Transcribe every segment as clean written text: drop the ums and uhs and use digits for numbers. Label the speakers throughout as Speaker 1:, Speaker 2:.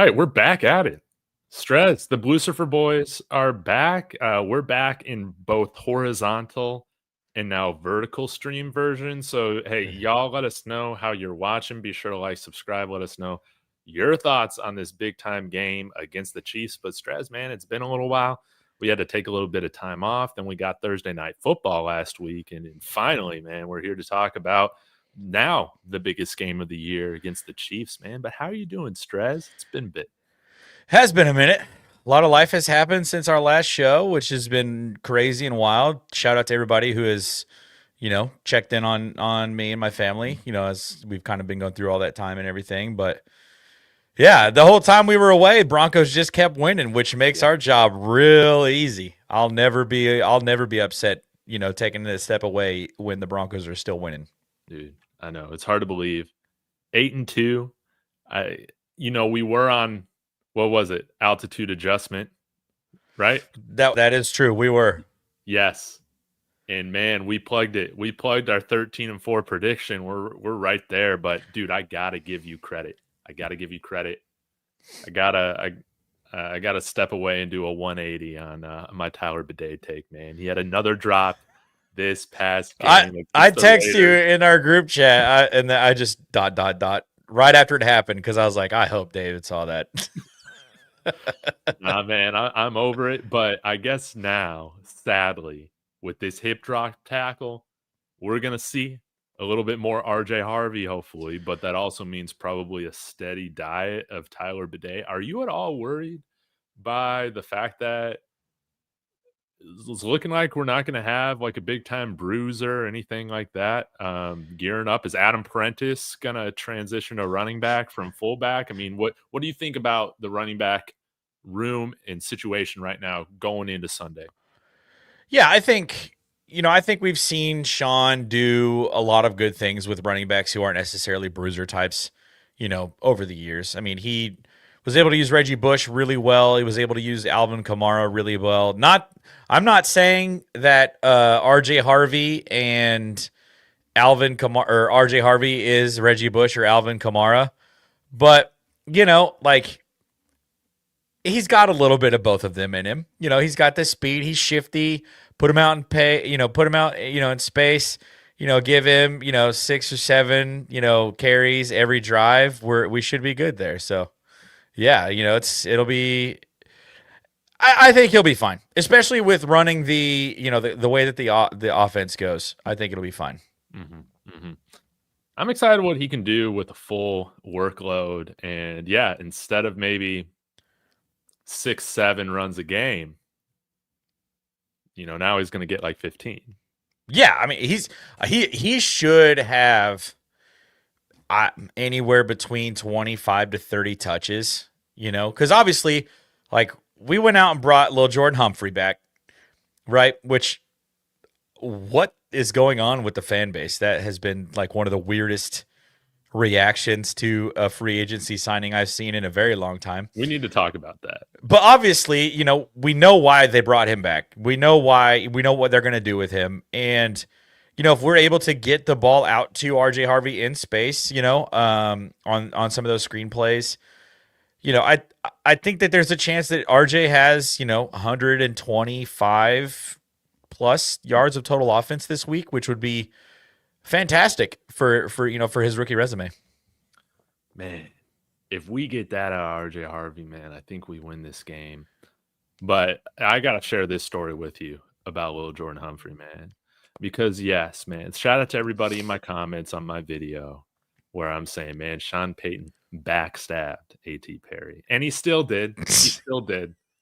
Speaker 1: right, we're back at it. Stress. The Blucifer boys are back. We're back in both horizontal and now vertical stream version. So, hey, y'all let us know how you're watching. Be sure to like, subscribe. Let us know your thoughts on this big time game against the Chiefs. But, Stress, man, it's been a little while. We had to take a little bit of time off. Then we got Thursday night football last week. And then finally, man, we're here to talk about now the biggest game of the year against the Chiefs, man. But how are you doing, Strez? It's been a bit.
Speaker 2: Has been a minute. A lot of life has happened since our last show, which has been crazy and wild. Shout out to everybody who has, checked in on me and my family, as we've kind of been going through all that time and everything. But yeah, the whole time we were away, Broncos just kept winning, which makes our job real easy. I'll never be upset, taking a step away when the Broncos are still winning.
Speaker 1: Dude, I know. It's hard to believe. 8-2. We were on, what was it? Altitude adjustment, right?
Speaker 2: That is true. We were.
Speaker 1: Yes. And man, we plugged it. We plugged our 13-4 prediction. We're right there. But dude, I gotta give you credit. I gotta step away and do a 180 on my Tyler Bidet take, man. He had another drop this past game.
Speaker 2: I text you in our group chat, and I just ... right after it happened because I was like, I hope David saw that.
Speaker 1: Nah, man, I'm over it. But I guess now, sadly, with this hip drop tackle, we're gonna see a little bit more RJ Harvey, hopefully. But that also means probably a steady diet of Tyler Bidet. Are you at all worried by the fact that it's looking like we're not going to have like a big time bruiser or anything like that? Gearing up, is Adam Prentice going to transition to running back from fullback? I mean, what do you think about the running back room and situation right now going into Sunday?
Speaker 2: Yeah, I think we've seen Sean do a lot of good things with running backs who aren't necessarily bruiser types, over the years. I mean, he was able to use Reggie Bush really well. He was able to use Alvin Kamara really well. I'm not saying that RJ Harvey and Alvin Kamara, or RJ Harvey is Reggie Bush or Alvin Kamara, but he's got a little bit of both of them in him. He's got the speed. He's shifty. Put him out in space. Give him 6 or 7 carries every drive. We should be good there. So yeah, it'll be. I think he'll be fine, especially with running the way that the offense goes. I think it'll be fine.
Speaker 1: Mm-hmm, mm-hmm. I'm excited what he can do with a full workload, and yeah, instead of maybe 6-7 runs a game, now he's going to get like 15.
Speaker 2: Yeah, I mean he should have anywhere between 25 to 30 touches. Because obviously, we went out and brought Lil Jordan Humphrey back, right? What is going on with the fan base? That has been one of the weirdest reactions to a free agency signing I've seen in a very long time.
Speaker 1: We need to talk about that.
Speaker 2: But obviously, we know why they brought him back. We know what they're going to do with him. And, if we're able to get the ball out to RJ Harvey in space, on some of those screenplays, I think that there's a chance that RJ has, 125 plus yards of total offense this week, which would be fantastic for his rookie resume.
Speaker 1: Man, if we get that out of RJ Harvey, man, I think we win this game. But I got to share this story with you about Lil Jordan Humphrey, man. Because yes, man, shout out to everybody in my comments on my video where I'm saying, man, Sean Payton backstabbed A.T. Perry. And he still did.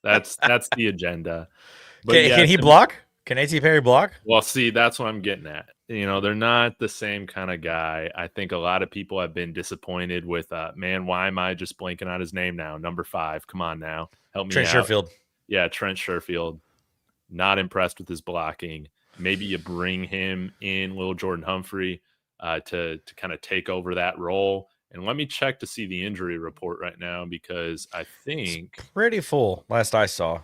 Speaker 1: That's the agenda. But
Speaker 2: can he block? Can A.T. Perry block?
Speaker 1: Well, see, that's what I'm getting at. They're not the same kind of guy. I think a lot of people have been disappointed with, man, why am I just blanking on his name now? Number 5. Come on now. Help me
Speaker 2: Trent
Speaker 1: out.
Speaker 2: Sherfield.
Speaker 1: Yeah, Trent Sherfield. Not impressed with his blocking. Maybe you bring him in, Lil Jordan Humphrey, to kind of take over that role. And let me check to see the injury report right now because I think
Speaker 2: it's pretty full last I saw.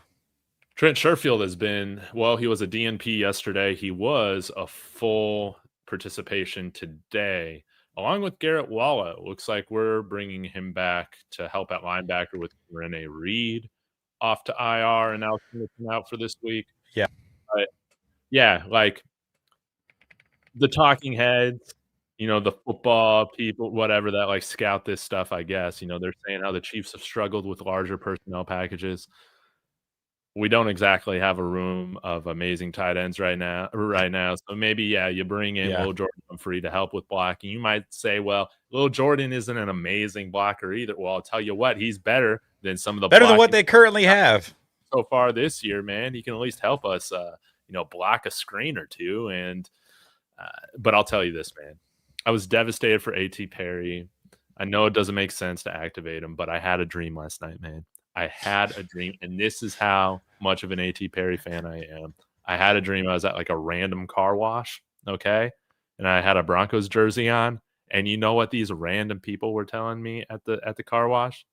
Speaker 1: Trent Sherfield has been, he was a DNP yesterday. He was a full participation today. along with Garrett Walla. Looks like we're bringing him back to help at linebacker with Reid off to IR and now out for this week.
Speaker 2: Yeah.
Speaker 1: But yeah, like the talking heads, the football people, whatever that like scout this stuff, I guess, they're saying how the Chiefs have struggled with larger personnel packages. We don't exactly have a room of amazing tight ends right now. So maybe, yeah, you bring in
Speaker 2: Yeah.
Speaker 1: Lil Jordan Humphrey to help with blocking. You might say, well, Lil Jordan isn't an amazing blocker either. Well, I'll tell you what, he's better than some of the
Speaker 2: Better than what
Speaker 1: blocking
Speaker 2: they currently have
Speaker 1: so far this year, man. He can at least help us, block a screen or two. And but I'll tell you this, man, I was devastated for A.T. Perry. I know it doesn't make sense to activate him, but I had a dream last night, man. I had a dream, and this is how much of an A.T. Perry fan I am. I had a dream. I was at like a random car wash, okay? And I had a Broncos jersey on. And you know what these random people were telling me at the car wash?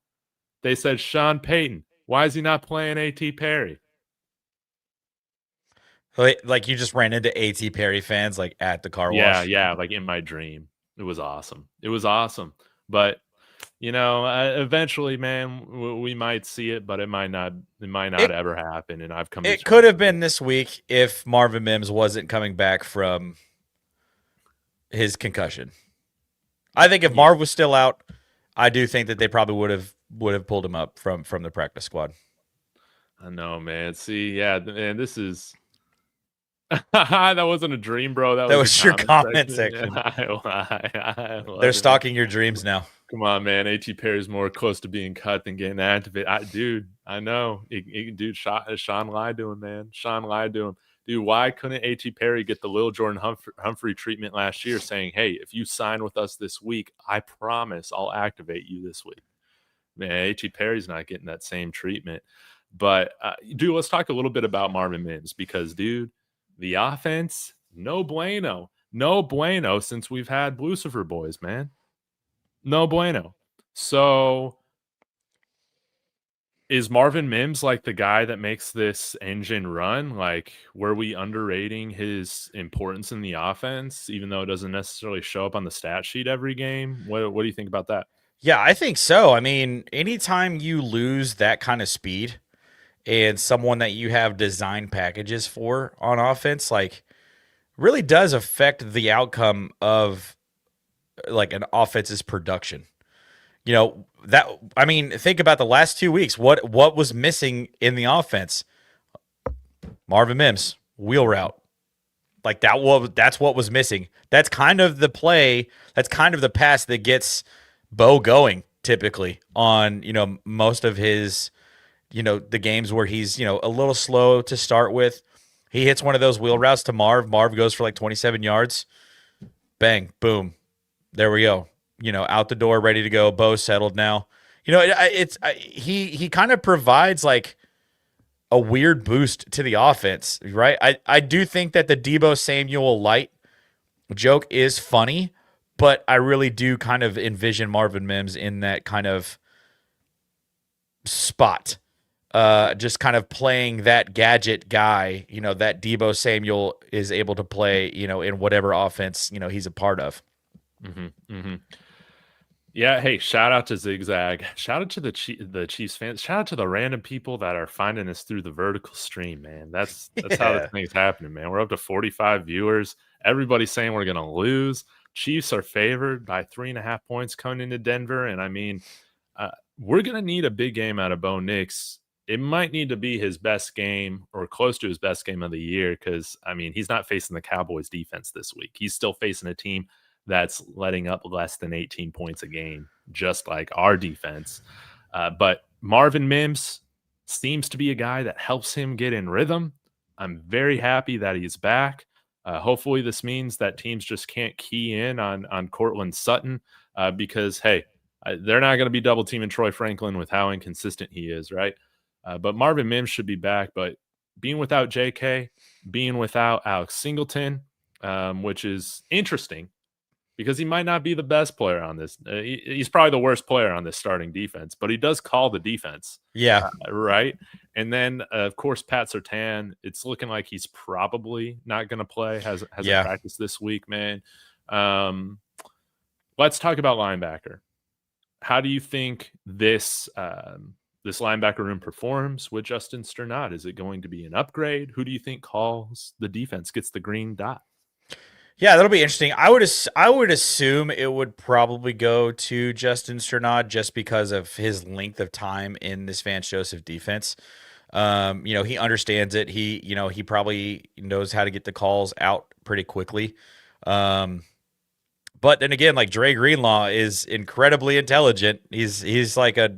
Speaker 1: They said, Sean Payton, why is he not playing A.T. Perry?
Speaker 2: Like you just ran into A.T. Perry fans like at the car wash.
Speaker 1: Yeah, like in my dream. It was awesome. But eventually, man, we might see it, but it might not ever happen. And I've come.
Speaker 2: It could have been this week if Marvin Mims wasn't coming back from his concussion. I think if Marv was still out, I do think that they probably would have pulled him up from the practice squad.
Speaker 1: I know, man. See, yeah, man, this is that wasn't a dream, bro. That was
Speaker 2: your comment section. They're stalking your dreams now.
Speaker 1: Come on, man. A.T. Perry's more close to being cut than getting activated. Dude, I know. Dude, Sean lied to him, man. Sean lied to him. Dude, why couldn't A.T. Perry get the Lil Jordan Humphrey treatment last year saying, hey, if you sign with us this week, I promise I'll activate you this week? Man, A.T. Perry's not getting that same treatment. But, dude, let's talk a little bit about Marvin Mims because, dude, the offense, no bueno. No bueno since we've had Lucifer boys, man. No bueno. So is Marvin Mims like the guy that makes this engine run? Like, were we underrating his importance in the offense, even though it doesn't necessarily show up on the stat sheet every game? What do you think about that?
Speaker 2: Yeah, I think so. I mean, anytime you lose that kind of speed and someone that you have design packages for on offense, like, really does affect the outcome of like an offense's production. Think about the last 2 weeks. What was missing in the offense? Marvin Mims, wheel route. Like that's what was missing. That's kind of the play. That's kind of the pass that gets Bo going typically on, most of his, the games where he's, a little slow to start with. He hits one of those wheel routes to Marv. Marv goes for like 27 yards. Bang, boom. There we go. Out the door, ready to go. Bo settled now. He kind of provides like a weird boost to the offense, right? I do think that the Deebo Samuel light joke is funny, but I really do kind of envision Marvin Mims in that kind of spot. Just kind of playing that gadget guy, that Deebo Samuel is able to play, in whatever offense, he's a part of.
Speaker 1: Mm-hmm, mm-hmm. Yeah, hey, shout out to Zigzag. Shout out to the Chiefs fans. Shout out to the random people that are finding us through the vertical stream, man. That's how this thing's happening, man. We're up to 45 viewers. Everybody's saying we're gonna lose. Chiefs are favored by 3.5 points coming into Denver, and I mean, we're gonna need a big game out of Bo Nix. It might need to be his best game or close to his best game of the year because, I mean, he's not facing the Cowboys defense this week. He's still facing a team that's letting up less than 18 points a game, just like our defense. But Marvin Mims seems to be a guy that helps him get in rhythm. I'm very happy that he's back. Hopefully this means that teams just can't key in on Cortland Sutton because, hey, they're not going to be double teaming Troy Franklin with how inconsistent he is, right? But Marvin Mims should be back. But being without JK, being without Alex Singleton, which is interesting, because he might not be the best player on this. He's probably the worst player on this starting defense, but he does call the defense.
Speaker 2: Yeah.
Speaker 1: Right. And then, of course, Pat Surtain, it's looking like he's probably not going to play, has a practice this week, man. let's talk about linebacker. How do you think this this linebacker room performs with Justin Sternad? Is it going to be an upgrade? Who do you think calls the defense, gets the green dot?
Speaker 2: Yeah, that'll be interesting. I would assume it would probably go to Justin Sternad just because of his length of time in this Vance Joseph defense. He understands it. He probably knows how to get the calls out pretty quickly. But then again, like Dre Greenlaw is incredibly intelligent. He's like a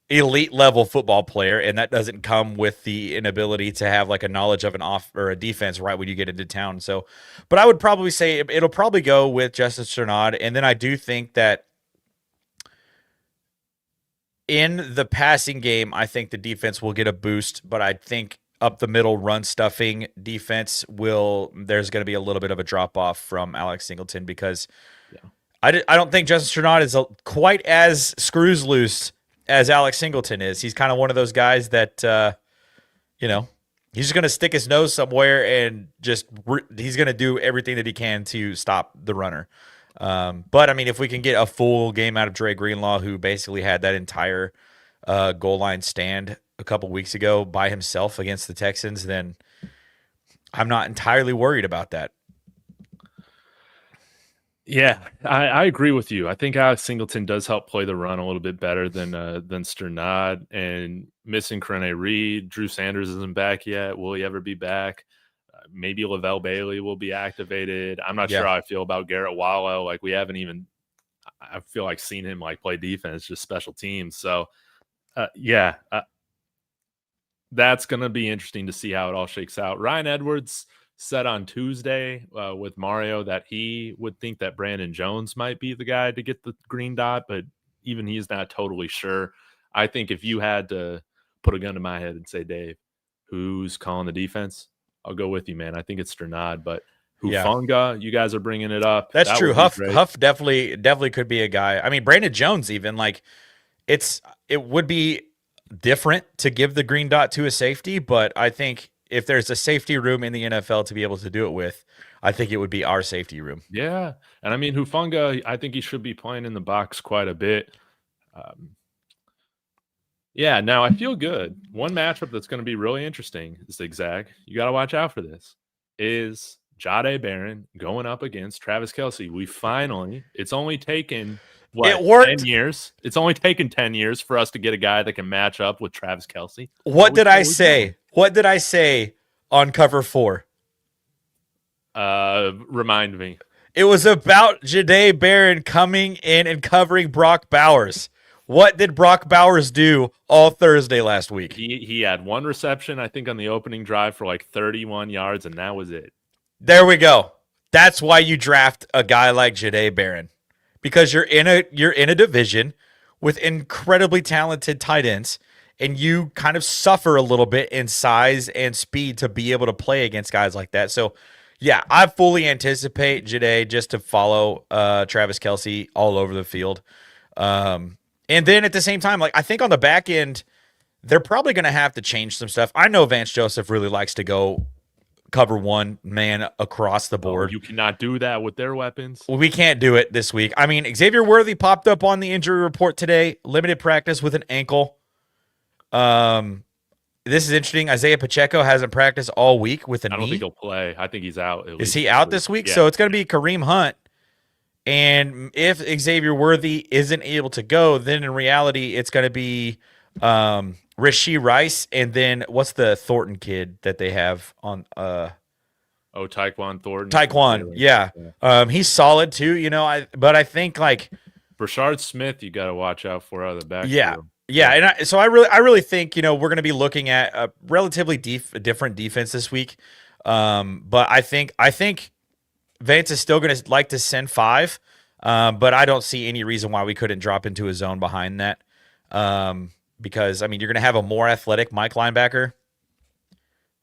Speaker 2: elite level football player, and that doesn't come with the inability to have like a knowledge of an off or a defense right when you get into town. So, but I would probably say it'll probably go with Justin Sternad, and then I do think that in the passing game, I think the defense will get a boost, but I think up the middle run stuffing defense there's going to be a little bit of a drop off from Alex Singleton because I don't think Justin Sternad is quite as screws loose as Alex Singleton is. He's kind of one of those guys that, he's just going to stick his nose somewhere and he's going to do everything that he can to stop the runner. But I mean, if we can get a full game out of Dre Greenlaw, who basically had that entire goal line stand a couple weeks ago by himself against the Texans, then I'm not entirely worried about that.
Speaker 1: Yeah, I agree with you. I think Alex Singleton does help play the run a little bit better than Sternad, and missing Reid. Drew Sanders isn't back yet. Will he ever be back? Maybe Lavelle Bailey will be activated. I'm not sure how I feel about Garrett Wallow. Like we haven't even, I feel like seen him like play defense, just special teams. So that's going to be interesting to see how it all shakes out. Ryan Edwards said on Tuesday with Mario that he would think that Brandon Jones might be the guy to get the green dot, but even he's not totally sure. I think if you had to put a gun to my head and say, Dave, who's calling the defense? I'll go with you, man. I think it's Sternad, but Hufanga, you guys are bringing it up.
Speaker 2: That's true. Huff definitely could be a guy. I mean, Brandon Jones even, like, it would be different to give the green dot to a safety, but I think if there's a safety room in the NFL to be able to do it with, I think it would be our safety room.
Speaker 1: Yeah, and I mean, Hufanga, I think he should be playing in the box quite a bit. Yeah, now I feel good. One matchup that's going to be really interesting, Zigzag, you got to watch out for this, is Jahdae Barron going up against Travis Kelce. It's only taken, 10 years? It's only taken 10 years for us to get a guy that can match up with Travis Kelce.
Speaker 2: What did I say? What did I say on cover 4?
Speaker 1: Remind me.
Speaker 2: It was about Jahdae Barron coming in and covering Brock Bowers. What did Brock Bowers do all Thursday last week?
Speaker 1: He had one reception, I think, on the opening drive for like 31 yards, and that was it.
Speaker 2: There we go. That's why you draft a guy like Jahdae Barron, because you're in a division with incredibly talented tight ends, and you kind of suffer a little bit in size and speed to be able to play against guys like that. So, yeah, I fully anticipate Jahdae just to follow Travis Kelce all over the field. And then at the same time, like I think on the back end, they're probably going to have to change some stuff. I know Vance Joseph really likes to go cover one man across the board.
Speaker 1: You cannot do that with their weapons.
Speaker 2: We can't do it this week. I mean, Xavier Worthy popped up on the injury report today. Limited practice with an ankle. This is interesting. Isaiah Pacheco hasn't practiced all week with a knee.
Speaker 1: I don't think he'll play. I think he's out.
Speaker 2: Is he out this week? Yeah. So it's going to be Kareem Hunt. And if Xavier Worthy isn't able to go, then in reality, it's going to be Rashee Rice, and then what's the Thornton kid that they have on?
Speaker 1: Tyquan Thornton.
Speaker 2: Taekwon, yeah. He's solid too, but I think like
Speaker 1: Brashard Smith, you got to watch out for out of the back.
Speaker 2: Yeah, and so I really think we're going to be looking at a relatively different defense this week. But I think Vance is still going to like to send 5, but I don't see any reason why we couldn't drop into a zone behind that. Because I mean, you're going to have a more athletic Mike linebacker.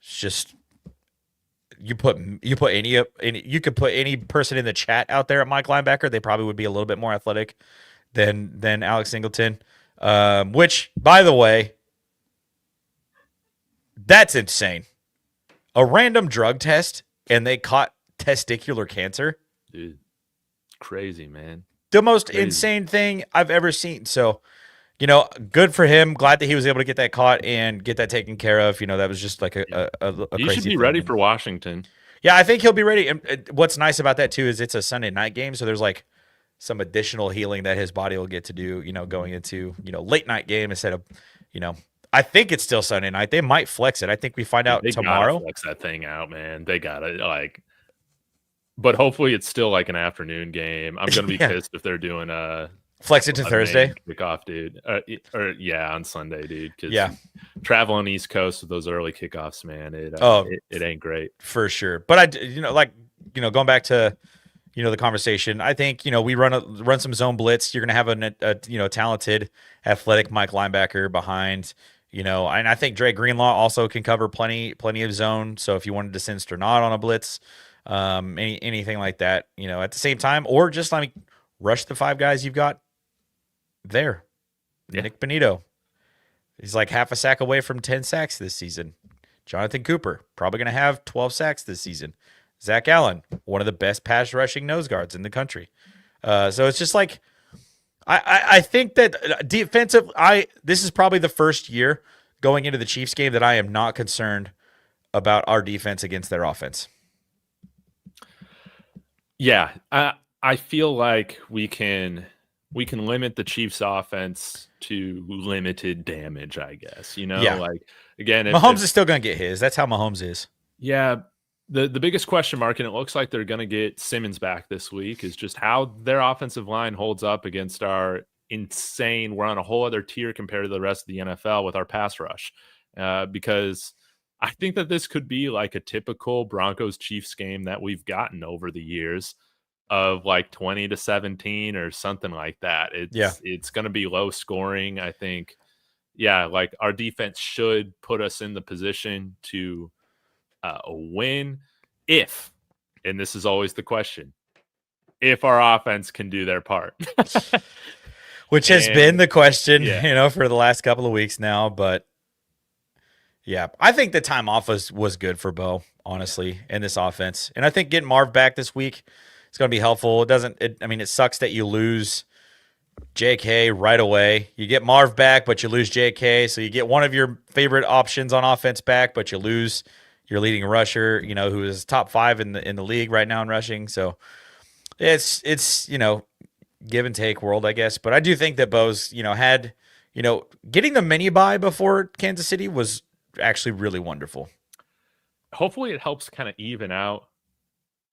Speaker 2: It's just you could put any person in the chat out there at Mike linebacker, they probably would be a little bit more athletic than Alex Singleton. Which, by the way, that's insane. A random drug test and they caught testicular cancer.
Speaker 1: Dude, crazy, man.
Speaker 2: the most
Speaker 1: Crazy.
Speaker 2: insane thing I've ever seen. So, good for him. Glad that he was able to get that caught and get that taken care of. That was just like a
Speaker 1: He should
Speaker 2: crazy
Speaker 1: be
Speaker 2: thing.
Speaker 1: ready for Washington.
Speaker 2: Yeah, I think he'll be ready. And what's nice about that too is it's a Sunday night game, so there's like some additional healing that his body will get to do, going into, late night game instead of, I think it's still Sunday night. They might flex it. I think we find out
Speaker 1: They
Speaker 2: tomorrow.
Speaker 1: gotta flex that thing out, man. They gotta but hopefully it's still like an afternoon game. I'm gonna be pissed if they're doing
Speaker 2: flex it to Thursday
Speaker 1: kickoff, dude. Or on Sunday, dude.
Speaker 2: Yeah,
Speaker 1: traveling East Coast with those early kickoffs, man. It ain't great
Speaker 2: for sure. But going back to the conversation, I think we run some zone blitz. You're gonna have a talented, athletic Mike linebacker behind. And I think Dre Greenlaw also can cover plenty of zone. So if you wanted to send Sternad on a blitz, anything like that, at the same time, or just rush the 5 guys you've got there. Yeah. Nick Benito, he's like half a sack away from 10 sacks this season. Jonathan Cooper, probably going to have 12 sacks this season. Zach Allen, one of the best pass rushing nose guards in the country. So it's just like, I think that defensive, this is probably the first year going into the Chiefs game that I am not concerned about our defense against their offense.
Speaker 1: Yeah, I feel like we can limit the Chiefs' offense to limited damage, I guess. Like, again,
Speaker 2: Mahomes is still going to get his. That's how Mahomes is.
Speaker 1: Yeah, the biggest question mark, and it looks like they're going to get Simmons back this week, is just how their offensive line holds up against our insane. We're on a whole other tier compared to the rest of the NFL with our pass rush, because I think that this could be like a typical Broncos-Chiefs game that we've gotten over the years of like 20-17 or something like that. It's going to be low scoring. I think, like our defense should put us in the position to win if, and this is always the question, if our offense can do their part.
Speaker 2: Which has been the question, for the last couple of weeks now, but yeah, I think the time off was good for Bo, honestly, in this offense. And I think getting Marv back this week is going to be helpful. It sucks that you lose JK right away. You get Marv back, but you lose JK. So you get one of your favorite options on offense back, but you lose your leading rusher, who is top 5 in the league right now in rushing. So it's give and take world, I guess. But I do think that Bo's, had, getting the mini bye before Kansas City was actually really wonderful.
Speaker 1: Hopefully it helps kind of even out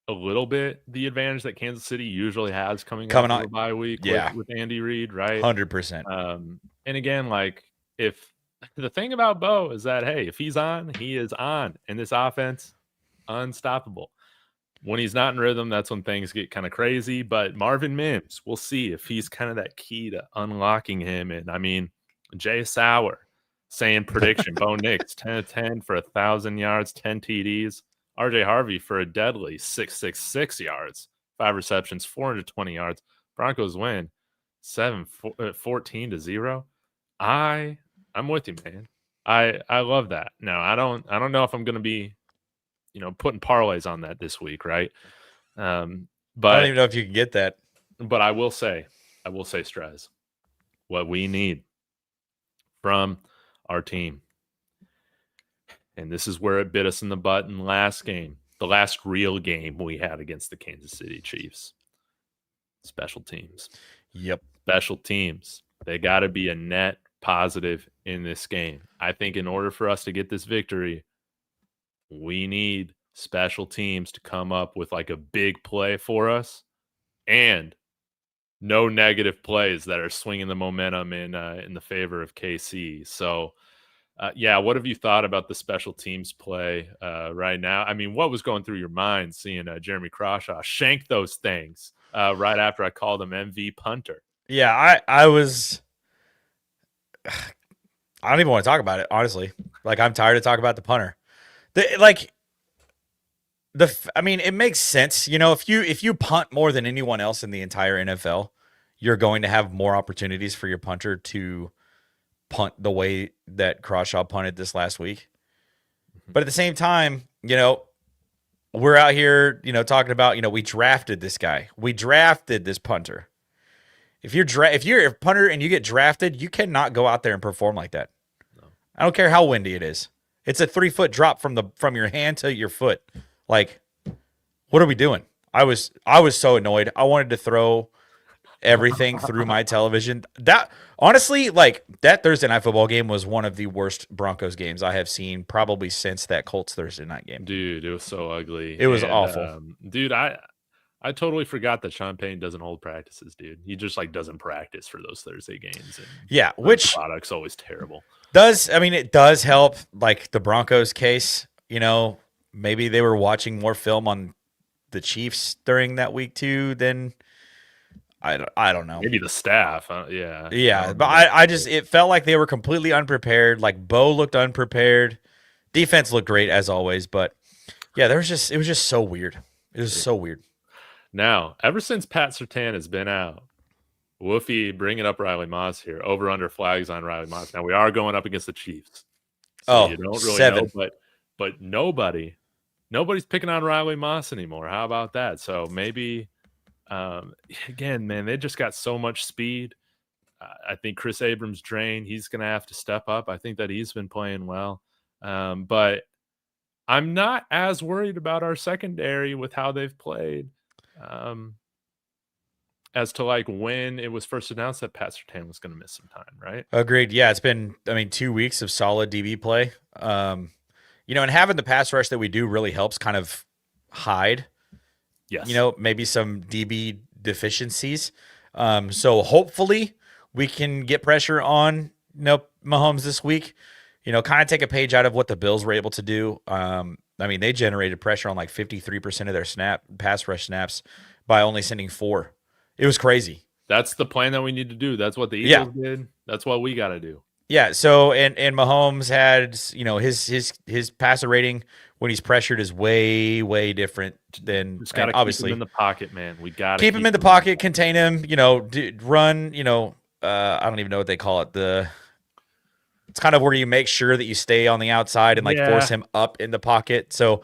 Speaker 1: a little bit the advantage that Kansas City usually has coming out of a bye week with Andy Reid, right?
Speaker 2: 100%.
Speaker 1: And again, like, if the thing about Bo is that, hey, if he's on, he is on, and this offense, unstoppable. When he's not in rhythm, that's when things get kind of crazy. But Marvin Mims, we'll see if he's kind of that key to unlocking him. And Jay Sauer saying prediction, Bo Nix 10-10 for 1,000 yards, 10 TDs. RJ Harvey for a deadly 666 yards, 5 receptions, 420 yards. Broncos win 14-0. I'm with you, man. I love that. Now, I don't know if I'm going to be, putting parlays on that this week, right? But
Speaker 2: I don't even know if you can get that.
Speaker 1: But I will say, Strez, what we need from our team, and this is where it bit us in the butt in the last game, the last real game we had against the Kansas City Chiefs. Special teams.
Speaker 2: Yep.
Speaker 1: Special teams. They got to be a net positive in this game. I think in order for us to get this victory, we need special teams to come up with like a big play for us and no negative plays that are swinging the momentum in the favor of KC. So, what have you thought about the special teams play right now? I mean, what was going through your mind seeing Jeremy Crawshaw shank those things right after I called him MV punter?
Speaker 2: Yeah, I was. I don't even want to talk about it, honestly. Like, I'm tired of talking about the punter. It makes sense. If you punt more than anyone else in the entire NFL, you're going to have more opportunities for your punter to punt the way that Crawshaw punted this last week. But at the same time, we're out here, talking about, we drafted this guy. We drafted this punter. If you're a punter and you get drafted, you cannot go out there and perform like that.
Speaker 1: No.
Speaker 2: I don't care how windy it is. It's a 3-foot drop from your hand to your foot. Like, what are we doing? I was so annoyed. I wanted to throw everything through my television. That honestly, like that Thursday night football game was one of the worst Broncos games I have seen probably since that Colts Thursday night game.
Speaker 1: Dude, it was so ugly.
Speaker 2: It was awful.
Speaker 1: Dude, I totally forgot that Sean Payton doesn't hold practices, dude. He just like doesn't practice for those Thursday games. And
Speaker 2: yeah, which
Speaker 1: product's always terrible.
Speaker 2: It does help, like the Broncos case. Maybe they were watching more film on the Chiefs during that week too than I don't know.
Speaker 1: Maybe the staff. Yeah.
Speaker 2: Yeah, but I just it felt like they were completely unprepared. Like Bo looked unprepared. Defense looked great as always, but yeah, it was just so weird. It was so weird.
Speaker 1: Now, ever since Pat Surtain has been out, Woofy bringing up Riley Moss here, over under flags on Riley Moss. Now we are going up against the Chiefs, so you don't really
Speaker 2: 7.
Speaker 1: know, but nobody's picking on Riley Moss anymore. How about that? So maybe, again, man, they just got so much speed. I think Chris Abrams drained. He's going to have to step up. I think that he's been playing well, but I'm not as worried about our secondary with how they've played. As to like when it was first announced that Pat Surtain was going to miss some time, right?
Speaker 2: Agreed. Yeah, it's been 2 weeks of solid DB play. And having the pass rush that we do really helps kind of hide,
Speaker 1: yes,
Speaker 2: maybe some DB deficiencies. So hopefully we can get pressure on Mahomes this week. Kind of take a page out of what the Bills were able to do. They generated pressure on like 53% of their pass rush snaps by only sending 4. It was crazy.
Speaker 1: That's the plan that we need to do. That's what the Eagles did. That's what we got to do.
Speaker 2: Yeah. So and Mahomes had his passer rating when he's pressured is way different than
Speaker 1: just got to
Speaker 2: obviously
Speaker 1: keep him in the pocket, man. We got to
Speaker 2: keep him in the pocket, contain him. Run. I don't even know what they call it. It's kind of where you make sure that you stay on the outside and force him up in the pocket. So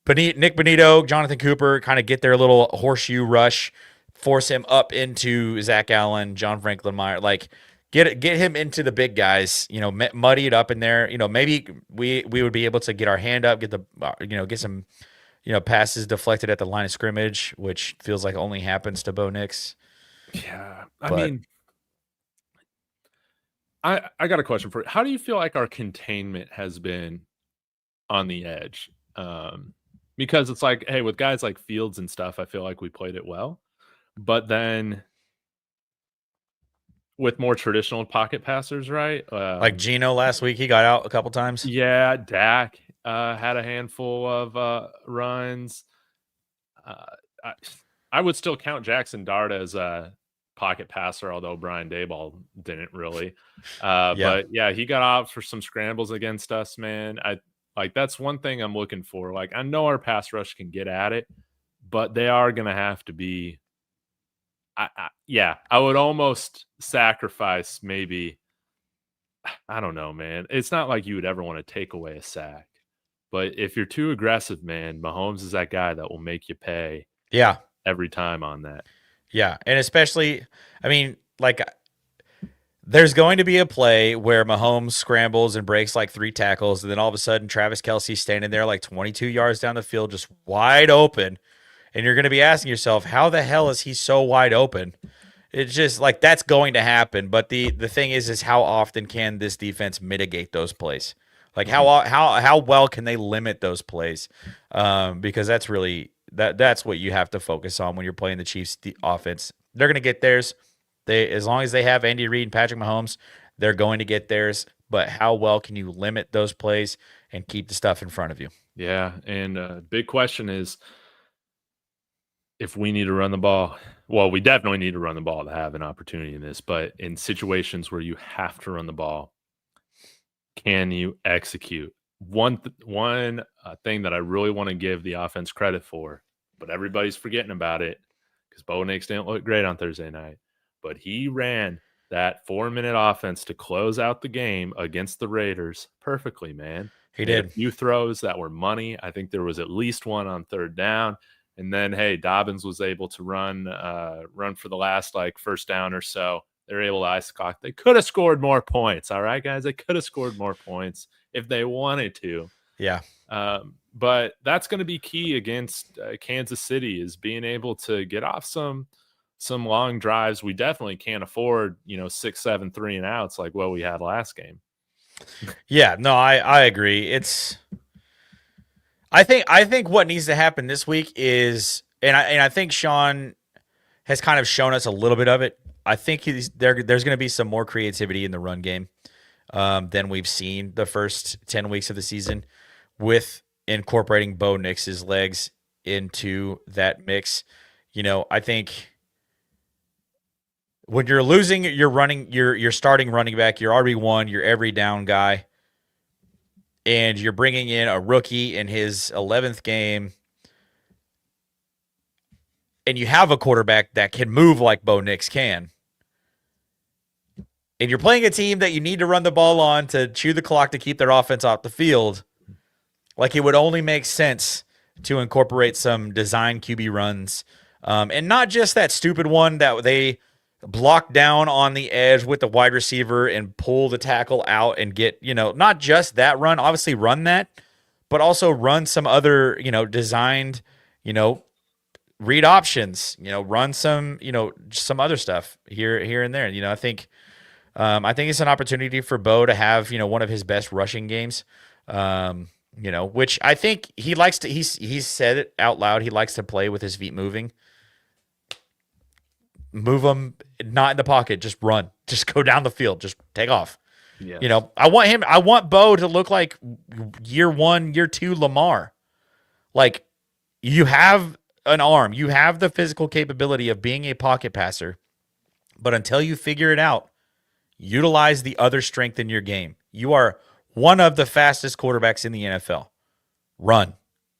Speaker 2: Nick Bonito, Jonathan Cooper kind of get their little horseshoe rush, force him up into Zach Allen, John Franklin Meyer, like get him into the big guys, muddy it up in there. Maybe we would be able to get our hand up, get get some, passes deflected at the line of scrimmage, which feels like only happens to Bo Nix.
Speaker 1: Yeah. I got a question for you. How do you feel like our containment has been on the edge? Because it's like, hey, with guys like Fields and stuff, I feel like we played it well. But then with more traditional pocket passers, right?
Speaker 2: Like Geno last week, he got out a couple times.
Speaker 1: Yeah, Dak had a handful of runs. I would still count Jackson Dart as a pocket passer, although Brian Daboll didn't really. But yeah, he got out for some scrambles against us, man. That's one thing I'm looking for. Like, I know our pass rush can get at it, but they are going to have to be. I would almost sacrifice maybe. I don't know, man. It's not like you would ever want to take away a sack, but if you're too aggressive, man, Mahomes is that guy that will make you pay.
Speaker 2: Yeah,
Speaker 1: every time on that.
Speaker 2: Yeah, and especially, there's going to be a play where Mahomes scrambles and breaks like 3 tackles, and then all of a sudden Travis Kelce's standing there like 22 yards down the field, just wide open, and you're going to be asking yourself, how the hell is he so wide open? It's just like that's going to happen. But the thing is how often can this defense mitigate those plays? Like how well can they limit those plays? Because that's really that's what you have to focus on when you're playing the Chiefs offense. They're going to get theirs. As long as they have Andy Reid and Patrick Mahomes, they're going to get theirs. But how well can you limit those plays and keep the stuff in front of you?
Speaker 1: Yeah, and big question is if we need to run the ball. Well, we definitely need to run the ball to have an opportunity in this. But in situations where you have to run the ball, can you execute? One thing that I really want to give the offense credit for, but everybody's forgetting about it because Bo Nix didn't look great on Thursday night. But he ran that 4-minute offense to close out the game against the Raiders perfectly, man.
Speaker 2: He did.
Speaker 1: A few throws that were money. I think there was at least one on 3rd down. And then, hey, Dobbins was able to run for the last like first down or so. They're able to ice clock. They could have scored more points. All right, guys, they could have scored more points if they wanted to.
Speaker 2: Yeah.
Speaker 1: But that's going to be key against Kansas City, is being able to get off some long drives. We definitely can't afford 6, 7 3 and outs like what we had last game.
Speaker 2: Yeah, no, I agree. I think what needs to happen this week is, and I think Sean has kind of shown us a little bit of it. I think there's going to be some more creativity in the run game than we've seen the first 10 weeks of the season, with incorporating Bo Nix's legs into that mix. I think when you're losing your starting running back, your RB1, your every down guy, and you're bringing in a rookie in his 11th game, and you have a quarterback that can move like Bo Nix can, and you're playing a team that you need to run the ball on to chew the clock to keep their offense off the field, like, it would only make sense to incorporate some design QB runs, and not just that stupid one that they block down on the edge with the wide receiver and pull the tackle out and get, not just that run, obviously run that, but also run some other, designed, read options, run some, some other stuff here and there. I think it's an opportunity for Bo to have, one of his best rushing games. Which I think he likes to, he's said it out loud. He likes to play with his feet moving. Move them, not in the pocket, just run, just go down the field, just take off.
Speaker 1: Yes.
Speaker 2: I want Bo to look like year 1, year 2 Lamar. Like, you have an arm, you have the physical capability of being a pocket passer, but until you figure it out, utilize the other strength in your game. You are one of the fastest quarterbacks in the NFL. Run.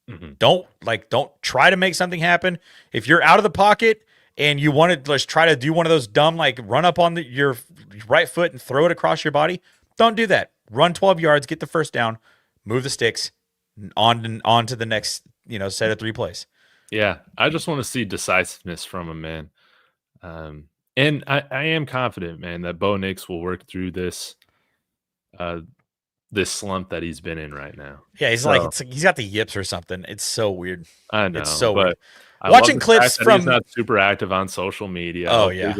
Speaker 1: Mm-hmm.
Speaker 2: Don't try to make something happen. If you're out of the pocket and you want to just try to do one of those dumb, like, run up on your right foot and throw it across your body, don't do that. Run 12 yards, get the first down, move the sticks, on to the next, set of 3 plays.
Speaker 1: Yeah, I just want to see decisiveness from him, man. And I am confident, man, that Bo Nix will work through this slump that he's been in right now.
Speaker 2: Yeah, he's he's got the yips or something. It's so weird.
Speaker 1: I know.
Speaker 2: It's so weird.
Speaker 1: Watching clips from, he's not super active on social media.
Speaker 2: Oh yeah.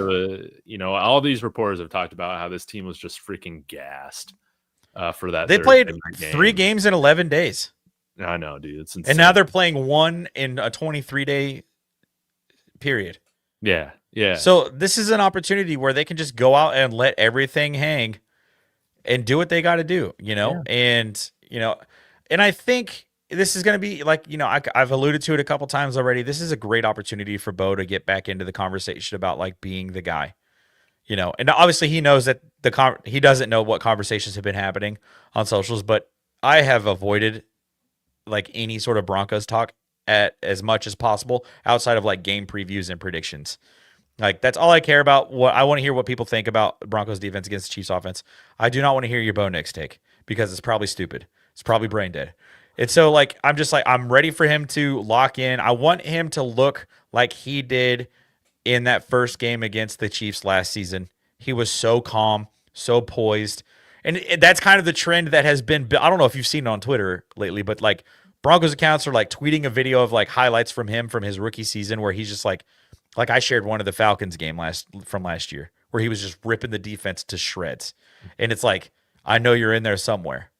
Speaker 1: All these reporters have talked about how this team was just freaking gassed for that.
Speaker 2: They played 3 games in 11 days.
Speaker 1: I know, dude. It's insane.
Speaker 2: And now they're playing 1 in a 23-day period.
Speaker 1: Yeah. Yeah.
Speaker 2: So this is an opportunity where they can just go out and let everything hang and do what they got to do, Yeah. And I think this is going to be like, I've alluded to it a couple times already. This is a great opportunity for Bo to get back into the conversation about, like, being the guy, and obviously he knows that he doesn't know what conversations have been happening on socials, but I have avoided, like, any sort of Broncos talk at as much as possible outside of, like, game previews and predictions. Like, that's all I care about. What I want to hear what people think about Broncos defense against the Chiefs offense. I do not want to hear your Bo Nix take, because it's probably stupid. It's probably brain dead. And so, like, I'm ready for him to lock in. I want him to look like he did in that first game against the Chiefs last season. He was so calm, so poised. And that's kind of the trend that has been, I don't know if you've seen it on Twitter lately, but, like, Broncos accounts are, like, tweeting a video of, like, highlights from him from his rookie season where he's just like I shared one of the Falcons game from last year where he was just ripping the defense to shreds. And it's like, I know you're in there somewhere,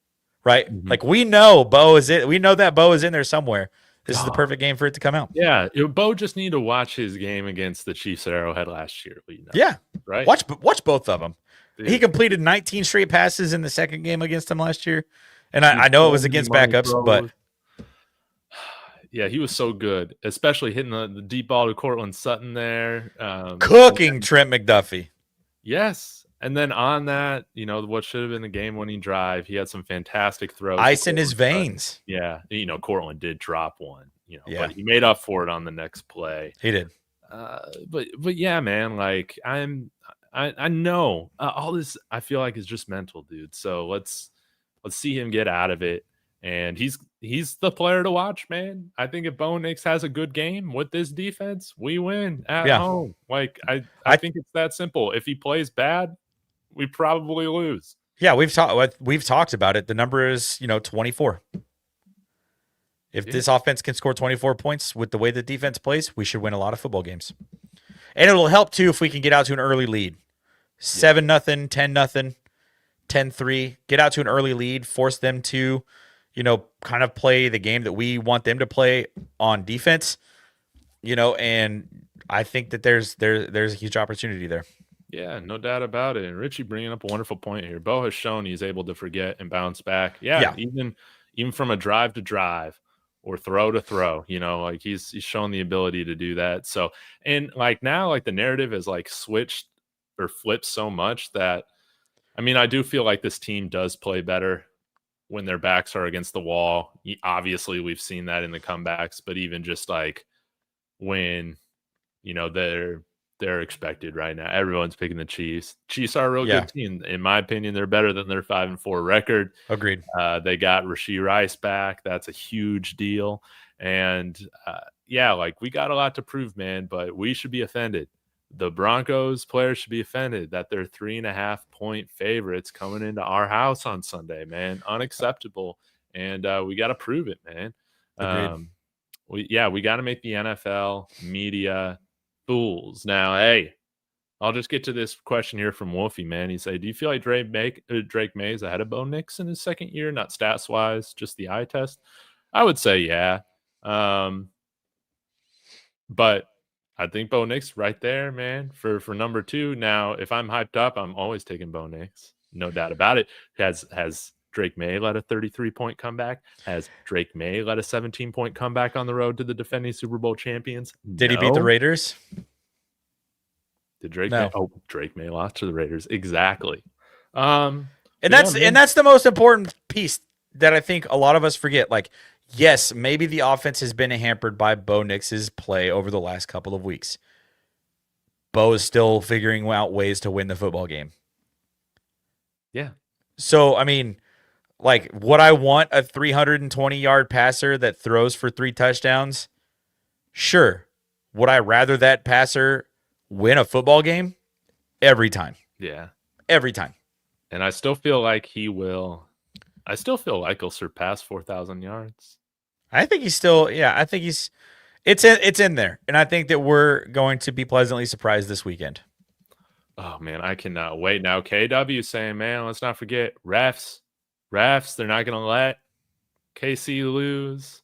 Speaker 2: right? Mm-hmm. Like, we know that Bo is in there somewhere. This is the perfect game for it to come out.
Speaker 1: Yeah. Bo just need to watch his game against the Chiefs at Arrowhead last year.
Speaker 2: Yeah.
Speaker 1: Right.
Speaker 2: Watch both of them. Dude. He completed 19 straight passes in the second game against them last year. And I know it was against backups, but
Speaker 1: yeah, he was so good, especially hitting the deep ball to Cortland Sutton there.
Speaker 2: Cooking Trent McDuffie.
Speaker 1: Yes. And then on that, what should have been the game-winning drive, he had some fantastic throws.
Speaker 2: Ice in his veins.
Speaker 1: Yeah. Cortland did drop one,
Speaker 2: yeah.
Speaker 1: But he made up for it on the next play.
Speaker 2: He did.
Speaker 1: But yeah, man, like, I know all this, I feel like, is just mental, dude. So let's see him get out of it. And he's the player to watch, man. I think if Bo Nix has a good game with this defense, we win at home. Like I think it's that simple. If he plays bad, we probably lose.
Speaker 2: Yeah, we've talked about it. The number is 24. If this offense can score 24 points with the way the defense plays, we should win a lot of football games. And it'll help too if we can get out to an early lead. 7-0, 10-0, 10-3. Get out to an early lead, force them to, kind of play the game that we want them to play on defense. And I think that there's a huge opportunity there.
Speaker 1: Yeah, no doubt about it. And Richie bringing up a wonderful point here. Bo has shown he's able to forget and bounce back. Yeah. Even from a drive to drive or throw to throw, like he's shown the ability to do that. So, and like now, like the narrative is like switched or flipped so much that, I mean, I do feel like this team does play better when their backs are against the wall. Obviously, we've seen that in the comebacks, but even just like when, they're expected right now. Everyone's picking the Chiefs. Chiefs are a real good team. In my opinion, they're better than their 5-4 record.
Speaker 2: Agreed.
Speaker 1: They got Rashee Rice back. That's a huge deal. And like we got a lot to prove, man, but we should be offended. The Broncos players should be offended that they're 3.5-point favorites coming into our house on Sunday, man. Unacceptable. And we got to prove it, man. We got to make the NFL media fools. Now, hey, I'll just get to this question here from Wolfie, man. He said, do you feel like Drake May is ahead of Bo Nix in his second year? Not stats-wise, just the eye test? I would say yeah. But I think Bo Nix right there, man, for number 2. Now, if I'm hyped up, I'm always taking Bo Nix. No doubt about it. Has Drake May led a 33-point comeback? Has Drake May led a 17-point comeback on the road to the defending Super Bowl champions?
Speaker 2: Did he beat the Raiders?
Speaker 1: Did Drake May? Oh, Drake May lost to the Raiders. Exactly.
Speaker 2: And that's the most important piece that I think a lot of us forget. Like, yes, maybe the offense has been hampered by Bo Nix's play over the last couple of weeks. Bo is still figuring out ways to win the football game.
Speaker 1: Yeah.
Speaker 2: So, I mean, like, would I want a 320-yard passer that throws for 3 touchdowns? Sure. Would I rather that passer win a football game? Every time.
Speaker 1: Yeah.
Speaker 2: Every time.
Speaker 1: And I still feel like he will. I still feel like he'll surpass 4,000 yards.
Speaker 2: I think he's still, I think it's in there. And I think that we're going to be pleasantly surprised this weekend.
Speaker 1: Oh, man, I cannot wait. Now, KW saying, man, let's not forget refs, they're not going to let KC lose.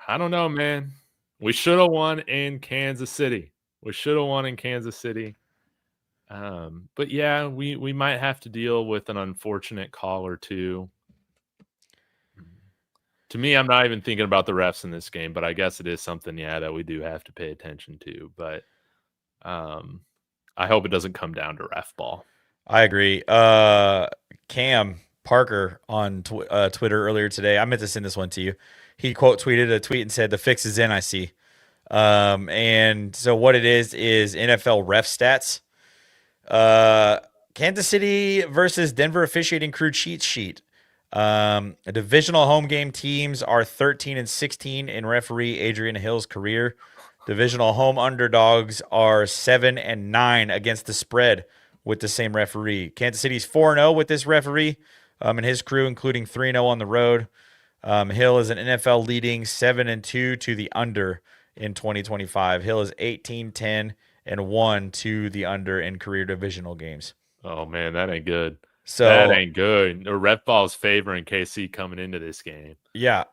Speaker 1: I don't know, man. We should have won in Kansas City. But yeah, we might have to deal with an unfortunate call or two. To me, I'm not even thinking about the refs in this game, but I guess it is something, that we do have to pay attention to. But I hope it doesn't come down to ref ball.
Speaker 2: I agree. Cam Parker on Twitter earlier today, I meant to send this one to you. He quote tweeted a tweet and said, "The fix is in, I see." And so what it is NFL ref stats. Kansas City versus Denver officiating crew cheat sheet. Divisional home game teams are 13-16 in referee Adrian Hill's career. Divisional home underdogs are 7-9 against the spread with the same referee. Kansas City's 4-0 with this referee and his crew, including 3-0 on the road. Hill is an NFL leading 7-2 to the under in 2025. Hill is 18-10-1 to the under in career divisional games.
Speaker 1: Oh, man, that ain't good.
Speaker 2: So
Speaker 1: that ain't good. The ref ball's favoring KC coming into this game.
Speaker 2: Yeah.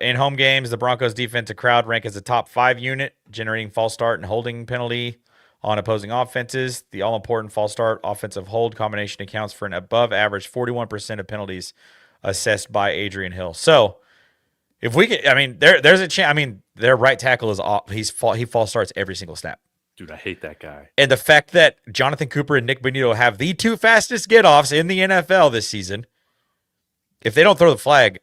Speaker 2: In home games, the Broncos defensive crowd rank as a top 5 unit, generating false start and holding penalty on opposing offenses. The all-important false start offensive hold combination accounts for an above average 41% of penalties assessed by Adrian Hill. So if we get, there's a chance. Their right tackle is off. He false starts every single snap.
Speaker 1: Dude, I hate that guy.
Speaker 2: And the fact that Jonathan Cooper and Nick Bonito have the 2 fastest get-offs in the NFL this season, if they don't throw the flag,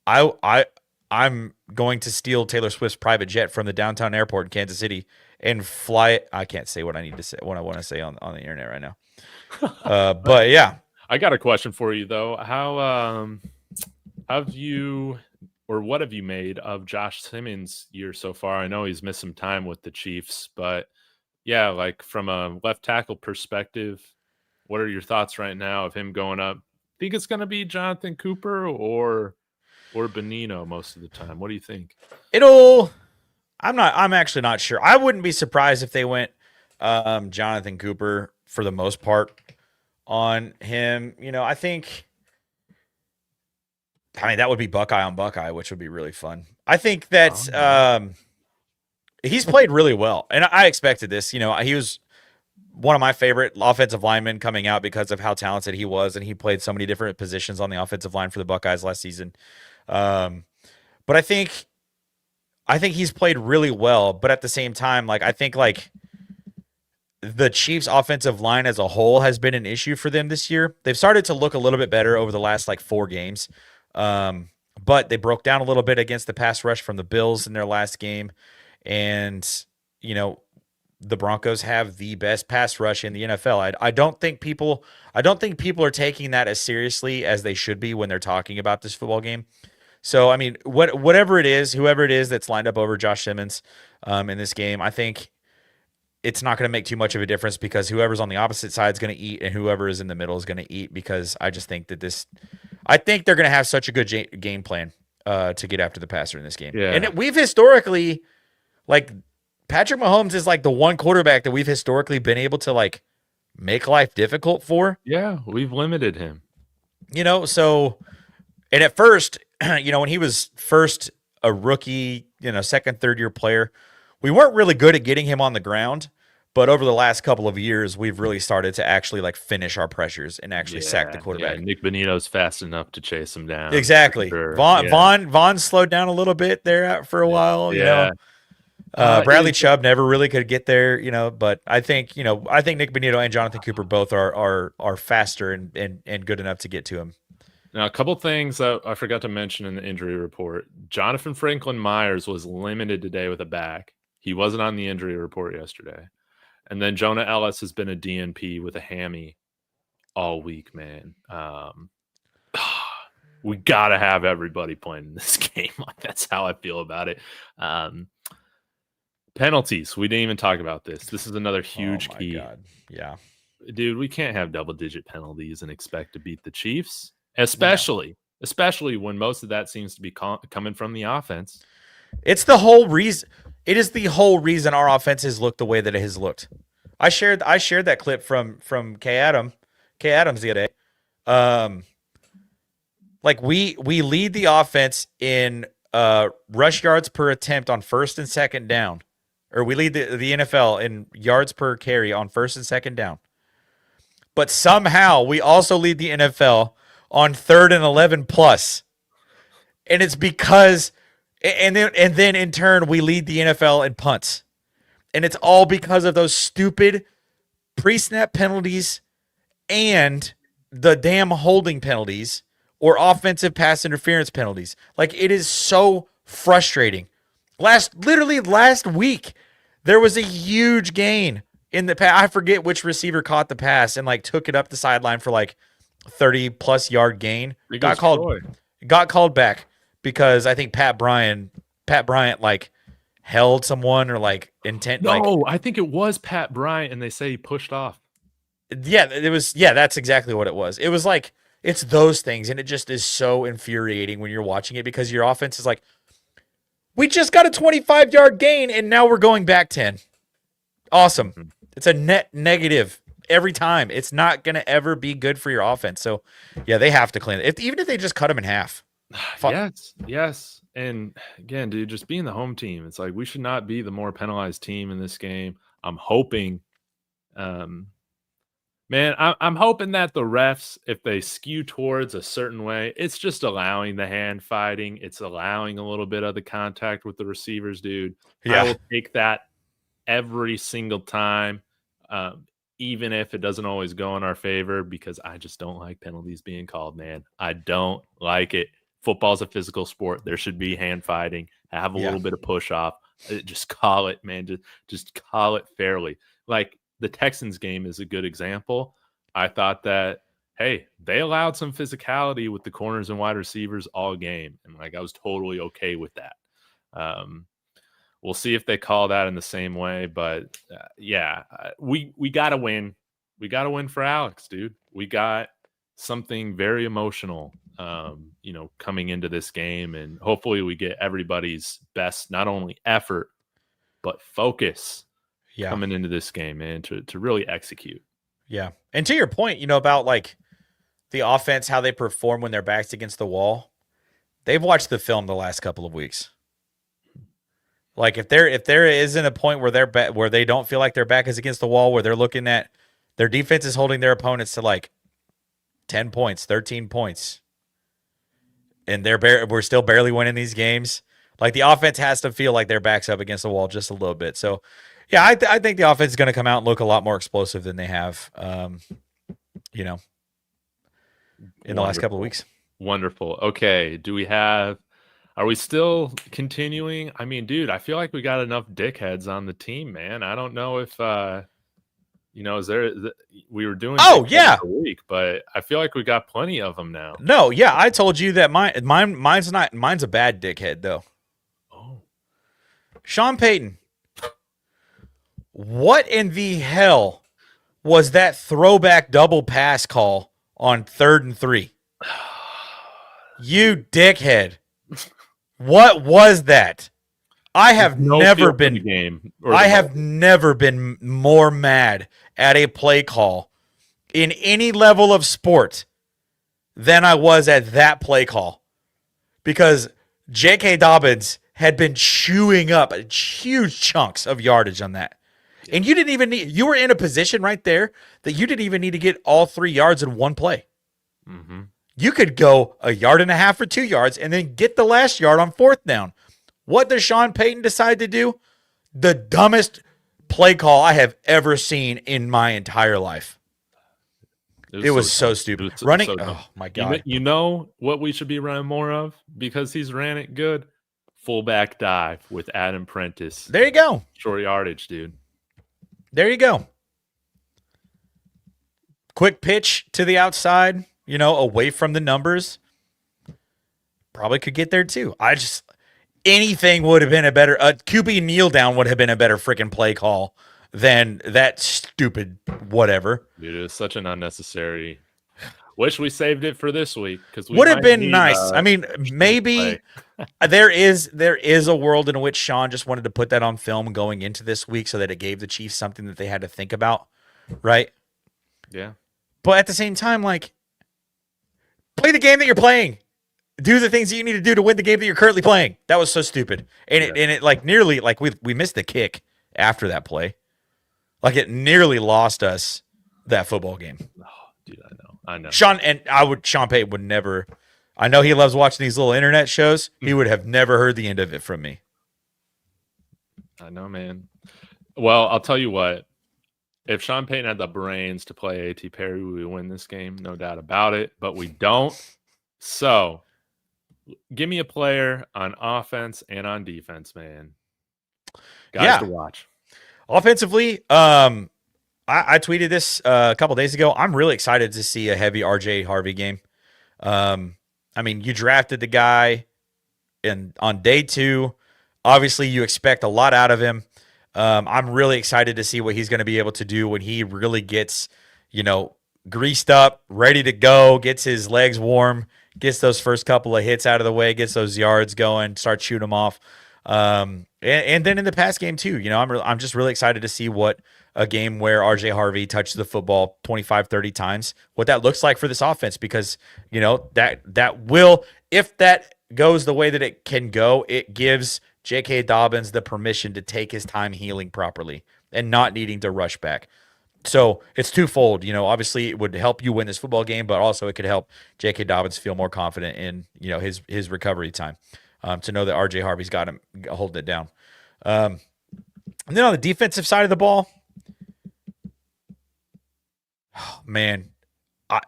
Speaker 2: I'm going to steal Taylor Swift's private jet from the downtown airport in Kansas City and fly it. I can't say what I need to say, what I want to say on the internet right now. But yeah.
Speaker 1: I got a question for you though. How Have you, or what have you made of Josh Simmons' year so far? I know he's missed some time with the Chiefs, but yeah, like from a left tackle perspective, what are your thoughts right now of him going up? Think it's going to be Jonathan Cooper or Benino most of the time? What do you think?
Speaker 2: I'm actually not sure. I wouldn't be surprised if they went Jonathan Cooper for the most part on him. I mean, that would be Buckeye on Buckeye, which would be really fun. I think that he's played really well, and I expected this. He was one of my favorite offensive linemen coming out because of how talented he was, and he played so many different positions on the offensive line for the Buckeyes last season. But I think he's played really well. But at the same time, like I think like the Chiefs' offensive line as a whole has been an issue for them this year. They've started to look a little bit better over the last like 4 games. But they broke down a little bit against the pass rush from the Bills in their last game. And, the Broncos have the best pass rush in the NFL. I don't think people are taking that as seriously as they should be when they're talking about this football game. So, I mean, whatever it is, whoever it is that's lined up over Josh Simmons in this game, I think it's not going to make too much of a difference because whoever's on the opposite side is going to eat and whoever is in the middle is going to eat, because I just think that I think they're going to have such a good game plan to get after the passer in this game.
Speaker 1: Yeah.
Speaker 2: And we've historically, like, Patrick Mahomes is like the one quarterback that we've historically been able to like make life difficult for.
Speaker 1: Yeah, we've limited him.
Speaker 2: So, and at first, when he was first a rookie, second, third year player, we weren't really good at getting him on the ground. But over the last couple of years, we've really started to actually like finish our pressures and actually sack the quarterback.
Speaker 1: Yeah, Nick Benito's fast enough to chase him down.
Speaker 2: Exactly.
Speaker 1: Sure.
Speaker 2: Vaughn slowed down a little bit there for a while.
Speaker 1: Yeah.
Speaker 2: Bradley Chubb never really could get there, but I think Nick Benito and Jonathan Cooper both are faster and good enough to get to him.
Speaker 1: Now, a couple things that I forgot to mention in the injury report. Jonathan Franklin Myers was limited today with a back. He wasn't on the injury report yesterday. And then Jonah Ellis has been a DNP with a hammy all week, man. We got to have everybody playing in this game. That's how I feel about it. Penalties. We didn't even talk about this. This is another huge key.
Speaker 2: God. Yeah.
Speaker 1: Dude, we can't have double-digit penalties and expect to beat the Chiefs, especially when most of that seems to be coming from the offense.
Speaker 2: It's the whole reason. It is the whole reason our offense has looked the way that it has looked. I shared that clip from K Adams the other day. Like we lead the offense in rush yards per attempt on first and second down, or we lead the NFL in yards per carry on first and second down. But somehow we also lead the NFL on 3rd and 11 plus, and it's because. And then in turn, we lead the NFL in punts. And it's all because of those stupid pre-snap penalties and the damn holding penalties or offensive pass interference penalties. Like, it is so frustrating. Literally last week, there was a huge gain in the pass. I forget which receiver caught the pass and like took it up the sideline for like 30-plus yard gain. Got called back. Because I think Pat Bryant like held someone or like intent.
Speaker 1: No, I think it was Pat Bryant, and they say he pushed off.
Speaker 2: Yeah, it was. Yeah, that's exactly what it was. It was like it's those things, and it just is so infuriating when you're watching it because your offense is like, we just got a 25-yard gain, and now we're going back 10. Awesome. Mm-hmm. It's a net negative every time. It's not going to ever be good for your offense. So, yeah, they have to clean it. Even if they just cut them in half.
Speaker 1: Yes. And again, dude, just being the home team, it's like we should not be the more penalized team in this game. I'm hoping, I'm hoping that the refs, if they skew towards a certain way, it's just allowing the hand fighting. It's allowing a little bit of the contact with the receivers, dude. Yeah. I will take that every single time, even if it doesn't always go in our favor, because I just don't like penalties being called, man. I don't like it. Football's a physical sport. There should be hand fighting. Have a little bit of push off. Just call it, man. Just call it fairly. Like the Texans game is a good example. I thought that hey, they allowed some physicality with the corners and wide receivers all game, and like I was totally okay with that. We'll see if they call that in the same way, but we got to win. We got to win for Alex, dude. We got something very emotional, coming into this game, and hopefully we get everybody's best, not only effort, but focus coming into this game, man, to really execute.
Speaker 2: Yeah. And to your point, about like the offense, how they perform when their back's against the wall, they've watched the film the last couple of weeks. Like if there isn't a point where where they don't feel like their back is against the wall, where they're looking at their defense is holding their opponents to like 10 points, 13 points, and we're still barely winning these games. Like the offense has to feel like their back's up against the wall just a little bit. So, yeah, I think the offense is going to come out and look a lot more explosive than they have, in the last couple of weeks.
Speaker 1: Wonderful. Okay, are we still continuing? I mean, dude, I feel like we got enough dickheads on the team, man. I don't know if, we were doing
Speaker 2: a
Speaker 1: week, but I feel like we got plenty of them now.
Speaker 2: No, yeah, I told you that mine's a bad dickhead though.
Speaker 1: Oh,
Speaker 2: Sean Payton. What in the hell was that throwback double pass call on 3rd and 3? You dickhead. What was that? I have never been more mad at a play call in any level of sport than I was at that play call, because J.K. Dobbins had been chewing up huge chunks of yardage on that. And you were in a position right there that you didn't even need to get all 3 yards in one play.
Speaker 1: Mm-hmm.
Speaker 2: You could go 1.5 yards or 2 yards and then get the last yard on 4th down. What does Sean Payton decide to do? The dumbest play call I have ever seen in my entire life. It was so stupid. Oh my God.
Speaker 1: You know what we should be running more of? Because he's ran it good. Fullback dive with Adam Prentice.
Speaker 2: There you go.
Speaker 1: Short yardage, dude.
Speaker 2: There you go. Quick pitch to the outside, away from the numbers. Probably could get there too. Anything would have been a QB kneel down would have been a better freaking play call than that stupid whatever.
Speaker 1: Dude, it was such an unnecessary. Wish we saved it for this week, because
Speaker 2: would have been nice. I mean, maybe there is a world in which Sean just wanted to put that on film going into this week so that it gave the Chiefs something that they had to think about, right?
Speaker 1: Yeah.
Speaker 2: But at the same time, like, play the game that you're playing. Do the things that you need to do to win the game that you're currently playing. That was so stupid. And it like nearly, like we missed the kick after that play. Like it nearly lost us that football game.
Speaker 1: Oh, dude, I know.
Speaker 2: Sean Payton would never, I know he loves watching these little internet shows. He would have never heard the end of it from me.
Speaker 1: I know, man. Well, I'll tell you what. If Sean Payton had the brains to play A.T. Perry, we would win this game, no doubt about it. But we don't. So, give me a player on offense and on defense, man. Guys to watch.
Speaker 2: Offensively, I tweeted this a couple days ago. I'm really excited to see a heavy RJ Harvey game. I mean, you drafted the guy on day 2. Obviously, you expect a lot out of him. I'm really excited to see what he's going to be able to do when he really gets, greased up, ready to go, gets his legs warm, gets those first couple of hits out of the way, gets those yards going, start shooting them off. And then in the pass game too, I'm just really excited to see what a game where RJ Harvey touches the football 25, 30 times, what that looks like for this offense, because, that will, if that goes the way that it can go, it gives J.K. Dobbins the permission to take his time healing properly and not needing to rush back. So it's twofold. Obviously it would help you win this football game, but also it could help J.K. Dobbins feel more confident in, his recovery time, to know that R.J. Harvey's got him holding it down. And then on the defensive side of the ball, man,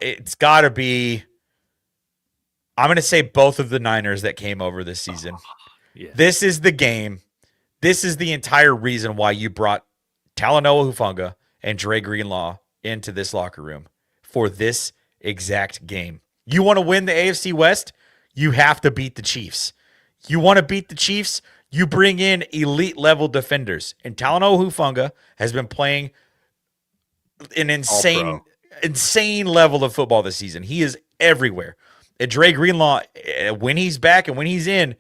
Speaker 2: it's got to be, I'm going to say both of the Niners that came over this season.
Speaker 1: Yeah.
Speaker 2: This is the game. This is the entire reason why you brought Talanoa Hufanga and Dre Greenlaw into this locker room, for this exact game. You want to win the AFC West, you have to beat the Chiefs. You want to beat the Chiefs, you bring in elite level defenders. And Talanoa Hufanga has been playing an
Speaker 1: All pro.
Speaker 2: insane level of football this season. He is everywhere. And Dre Greenlaw, when he's back and when he's in,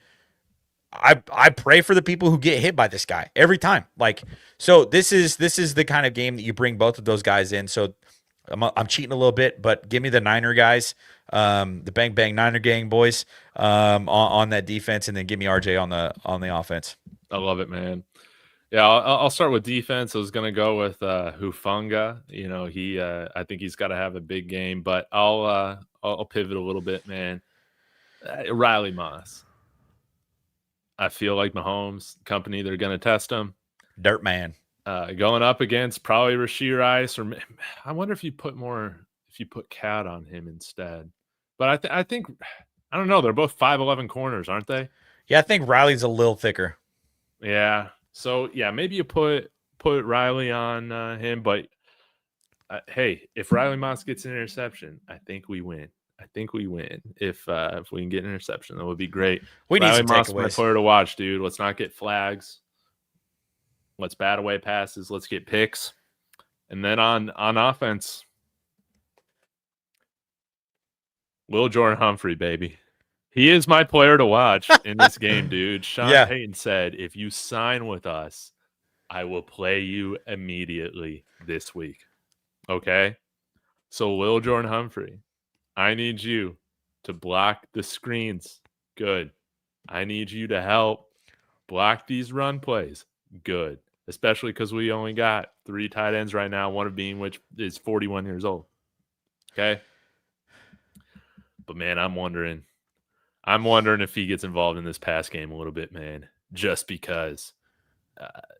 Speaker 2: I pray for the people who get hit by this guy every time. Like, so this is the kind of game that you bring both of those guys in. So I'm cheating a little bit, but give me the Niner guys, the Bang Bang Niner gang boys, on that defense, and then give me RJ on the offense.
Speaker 1: I love it, man. Yeah, I'll start with defense. I was gonna go with Hufanga. You know, I think he's got to have a big game, but I'll pivot a little bit, man. Riley Moss. I feel like Mahomes company, they're gonna test him.
Speaker 2: Dirt man.
Speaker 1: Going up against probably Rashee Rice, or I wonder if you put Cat on him instead. But I think I don't know. They're both 5'11" corners, aren't they?
Speaker 2: Yeah, I think Riley's a little thicker.
Speaker 1: Yeah. So yeah, maybe you put Riley on him. But hey, if Riley Moss gets an interception, I think we win. If we can get an interception, that would be great.
Speaker 2: We need
Speaker 1: Riley
Speaker 2: some
Speaker 1: Moss, my
Speaker 2: takeaways.
Speaker 1: player to watch, dude. Let's not get flags. Let's bat away passes. Let's get picks. And then on offense, Lil Jordan Humphrey, baby. He is my player to watch in this game, dude. Sean Payton said, if you sign with us, I will play you immediately this week. Okay? So Lil Jordan Humphrey, I need you to block the screens. Good. I need you to help block these run plays. Good. Especially because we only got 3 tight ends right now, one of being which is 41 years old. Okay? But, man, I'm wondering if he gets involved in this pass game a little bit, man, just because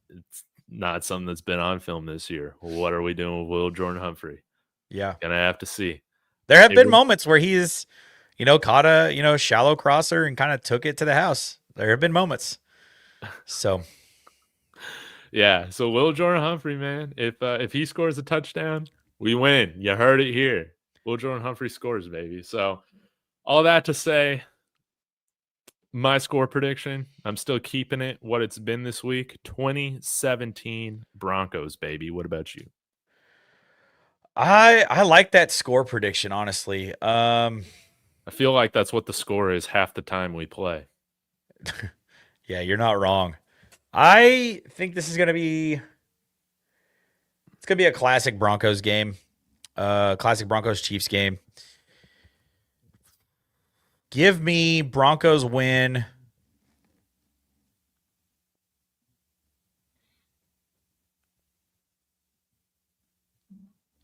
Speaker 1: it's not something that's been on film this year. What are we doing with Will Jordan Humphrey?
Speaker 2: Yeah.
Speaker 1: Gonna have to see.
Speaker 2: There have been moments where he's, caught a, shallow crosser and kind of took it to the house. There have been moments. So.
Speaker 1: Yeah. So Will Jordan Humphrey, man, if he scores a touchdown, we win. You heard it here. Will Jordan Humphrey scores, baby. So all that to say, my score prediction, I'm still keeping it what it's been this week. 2017 Broncos, baby. What about you?
Speaker 2: I like that score prediction, honestly.
Speaker 1: I feel like that's what the score is half the time we play.
Speaker 2: Yeah, you're not wrong. I think this is going to be a classic Broncos game. Classic Broncos Chiefs game. Give me Broncos win.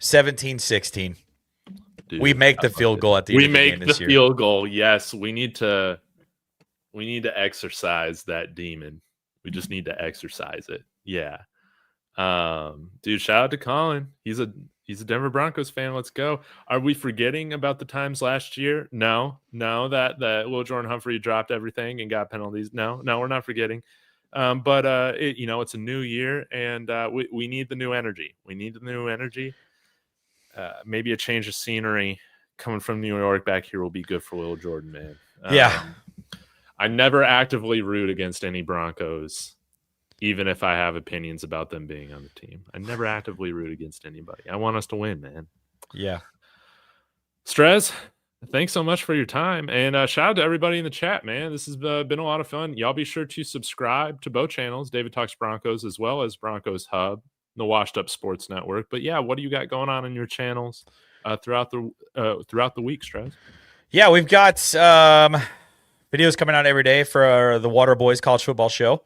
Speaker 2: $17-16.
Speaker 1: Dude,
Speaker 2: we make the field goal at the end of the game this year.
Speaker 1: We make the field goal. Yes, we need to exercise that demon. We just need to exercise it. Yeah. Dude, shout out to Colin. He's a Denver Broncos fan. Let's go. Are we forgetting about the times last year? No, that Will Jordan Humphrey dropped everything and got penalties. No, we're not forgetting. But it's a new year, and we need the new energy. Maybe a change of scenery coming from New York back here will be good for Will Jordan, man.
Speaker 2: Yeah.
Speaker 1: I never actively root against any Broncos, even if I have opinions about them being on the team. I never actively root against anybody. I want us to win, man.
Speaker 2: Yeah.
Speaker 1: Strez, thanks so much for your time. And shout out to everybody in the chat, man. This has been a lot of fun. Y'all be sure to subscribe to both channels, David Talks Broncos, as well as Broncos Hub, the Washed Up Sports Network. But yeah, what do you got going on in your channels throughout the week, Strez?
Speaker 2: Yeah, we've got videos coming out every day for the Water Boys College Football Show.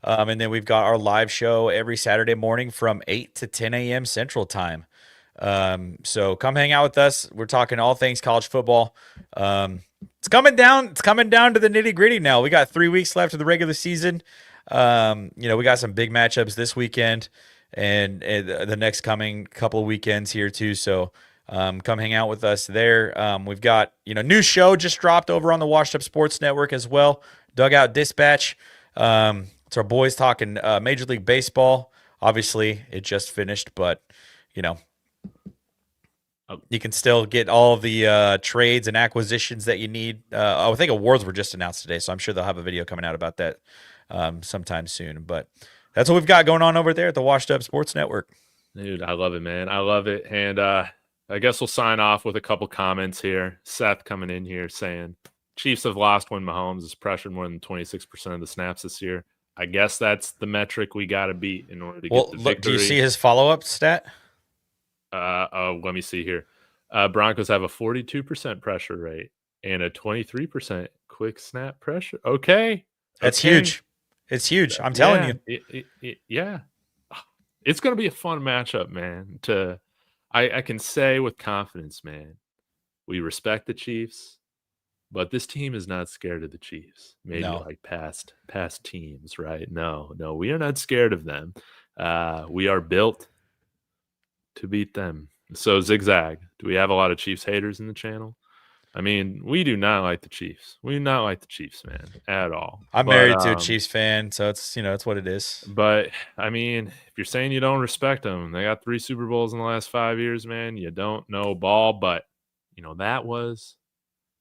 Speaker 2: And then we've got our live show every Saturday morning from 8 to 10 a.m. Central Time. So come hang out with us. We're talking all things college football. It's coming down to the nitty gritty now. We got 3 weeks left of the regular season. We got some big matchups this weekend and the next coming couple of weekends here too. So come hang out with us there. We've got, new show just dropped over on the Washed Up Sports Network as well. Dugout Dispatch. It's our boys talking Major League Baseball. Obviously, it just finished, but, You can still get all the trades and acquisitions that you need. I think awards were just announced today, so I'm sure they'll have a video coming out about that sometime soon. But that's what we've got going on over there at the Washed Up Sports Network.
Speaker 1: Dude, I love it, man. I love it. And I guess we'll sign off with a couple comments here. Seth coming in here saying Chiefs have lost when Mahomes has pressured more than 26% of the snaps this year. I guess that's the metric we got to beat in order to get the victory.
Speaker 2: Do you see his follow-up stat?
Speaker 1: Let me see here. Broncos have a 42% pressure rate and a 23% quick snap pressure. Okay.
Speaker 2: That's huge. It's huge. I'm telling
Speaker 1: you. Yeah. It's going to be a fun matchup, man. I can say with confidence, man, we respect the Chiefs, but this team is not scared of the Chiefs. Maybe like past teams, right? No, we are not scared of them. We are built to beat them. So Zigzag, do we have a lot of Chiefs haters in the channel? I mean, we do not like the Chiefs. We do not like the Chiefs, man, at all.
Speaker 2: I'm married to a Chiefs fan, so it's it's what it is.
Speaker 1: But I mean, if you're saying you don't respect them, they got 3 Super Bowls in the last 5 years, man. You don't know ball, but that was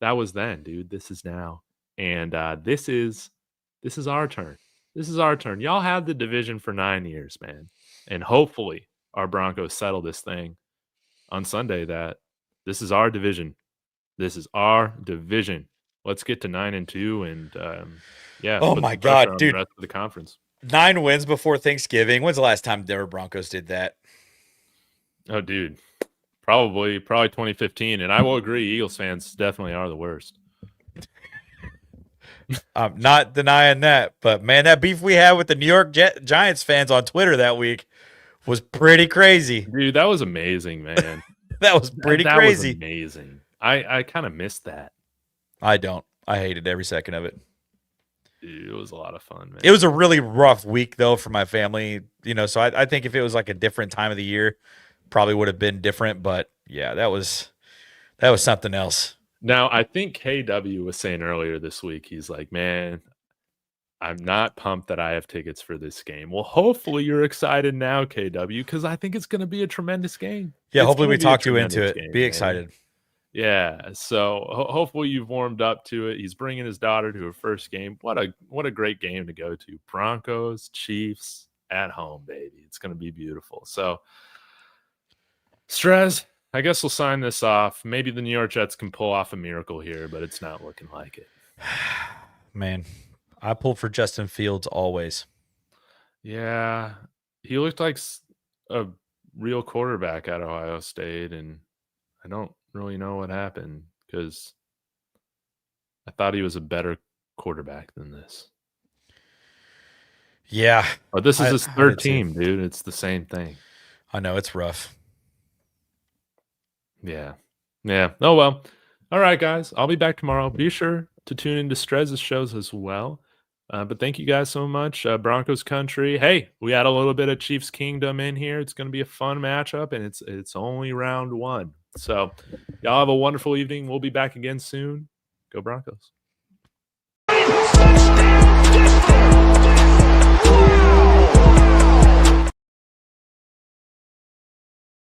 Speaker 1: then, dude. This is now, and this is our turn. This is our turn. Y'all had the division for 9 years, man, and hopefully our Broncos settle this thing on Sunday. That this is our division. This is our division. Let's get to 9-2, and yeah.
Speaker 2: Oh my God, dude!
Speaker 1: The rest of the conference.
Speaker 2: 9 wins before Thanksgiving. When's the last time Denver Broncos did that?
Speaker 1: Oh, dude, probably 2015. And I will agree, Eagles fans definitely are the worst.
Speaker 2: I'm not denying that, but man, that beef we had with the New York Giants fans on Twitter that week was pretty crazy.
Speaker 1: Dude, that was amazing, man.
Speaker 2: That was pretty crazy.
Speaker 1: Was amazing. I kind of missed that.
Speaker 2: I don't. I hated every second of it.
Speaker 1: Dude, it was a lot of fun, man.
Speaker 2: It was a really rough week, though, for my family. So I think if it was like a different time of the year, probably would have been different. But yeah, that was something else.
Speaker 1: Now, I think KW was saying earlier this week, he's like, man, I'm not pumped that I have tickets for this game. Well, hopefully you're excited now, KW, because I think it's going to be a tremendous game.
Speaker 2: Yeah, hopefully we talked you into it. Be excited.
Speaker 1: Yeah, so hopefully you've warmed up to it. He's bringing his daughter to her first game. What a great game to go to. Broncos, Chiefs at home, baby. It's going to be beautiful. So, Strez, I guess we'll sign this off. Maybe the New York Jets can pull off a miracle here, but it's not looking like it.
Speaker 2: Man, I pull for Justin Fields always.
Speaker 1: Yeah, he looked like a real quarterback at Ohio State, and I don't really know what happened because I thought he was a better quarterback than this.
Speaker 2: Yeah.
Speaker 1: But this is his third team, dude. It's the same thing.
Speaker 2: I know, it's rough.
Speaker 1: Yeah. Oh, well. All right, guys. I'll be back tomorrow. Be sure to tune into Strez's shows as well. But thank you guys so much. Broncos Country. Hey, we had a little bit of Chiefs Kingdom in here. It's going to be a fun matchup, and it's only round 1. So y'all have a wonderful evening. We'll be back again soon. Go Broncos.